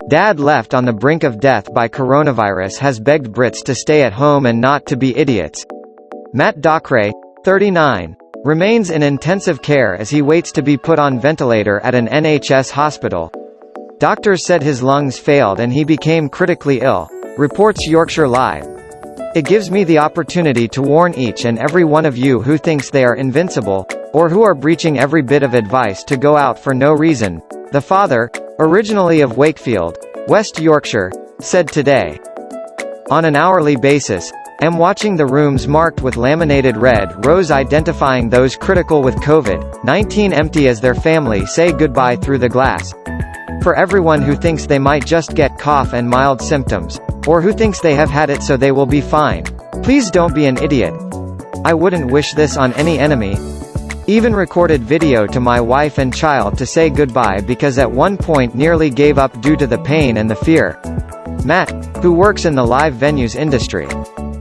Dad left on the brink of death by coronavirus has begged Brits to stay at home and not to be idiots. Matt Dockeray, 39, remains in intensive care as he waits to be put on ventilator at an NHS hospital. Doctors said his lungs failed and he became critically ill, reports Yorkshire Live. It gives me the opportunity to warn each and every one of you who thinks they are invincible, or who are breaching every bit of advice to go out for no reason, the father, originally of Wakefield, West Yorkshire, said today. On an hourly basis, I'm watching the rooms marked with laminated red rows identifying those critical with COVID-19 empty as their family say goodbye through the glass. For everyone who thinks they might just get cough and mild symptoms, or who thinks they have had it so they will be fine, please don't be an idiot. I wouldn't wish this on any enemy. Even recorded video to my wife and child to say goodbye because at one point nearly gave up due to the pain and the fear. Matt, who works in the live venues industry,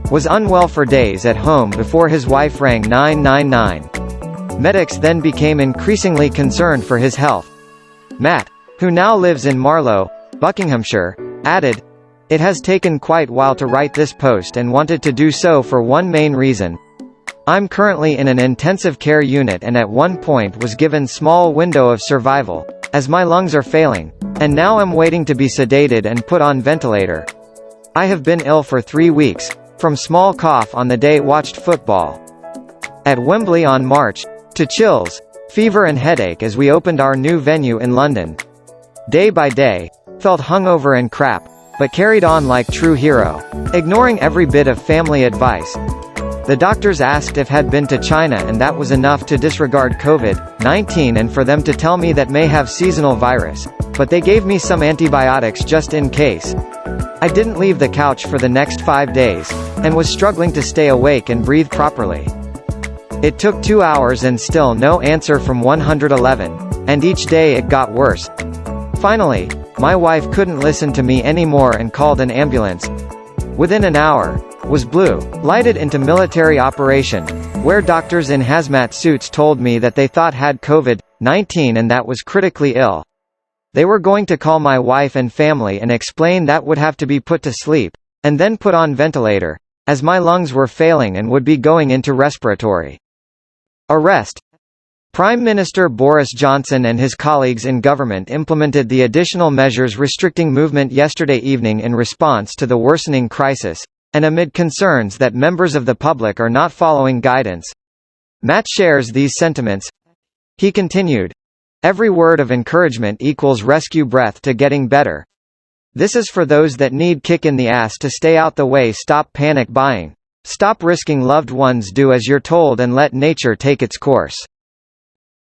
was unwell for days at home before his wife rang 999. Medics then became increasingly concerned for his health. Matt, who now lives in Marlow, Buckinghamshire, added, "It has taken quite a while to write this post and wanted to do so for one main reason. I'm currently in an intensive care unit and at one point was given small window of survival, as my lungs are failing, and now I'm waiting to be sedated and put on ventilator. I have been ill for 3 weeks, from small cough on the day watched football at Wembley on March, to chills, fever and headache as we opened our new venue in London. Day by day, felt hungover and crap, but carried on like true hero, ignoring every bit of family advice. The doctors asked if had been to China and that was enough to disregard COVID-19 and for them to tell me that may have seasonal virus, but they gave me some antibiotics just in case. I didn't leave the couch for the next 5 days, and was struggling to stay awake and breathe properly. It took 2 hours and still no answer from 111, and each day it got worse. Finally, my wife couldn't listen to me anymore and called an ambulance. Within an hour, was blue lighted into military operation, where doctors in hazmat suits told me that they thought had COVID-19 and that was critically ill. They were going to call my wife and family and explain that would have to be put to sleep, and then put on ventilator, as my lungs were failing and would be going into respiratory arrest. Prime Minister Boris Johnson and his colleagues in government implemented the additional measures restricting movement yesterday evening in response to the worsening crisis, and amid concerns that members of the public are not following guidance. Matt shares these sentiments. He continued, "Every word of encouragement equals rescue breath to getting better. This is for those that need kick in the ass to stay out the way. Stop panic buying. Stop risking loved ones. Do as you're told and let nature take its course."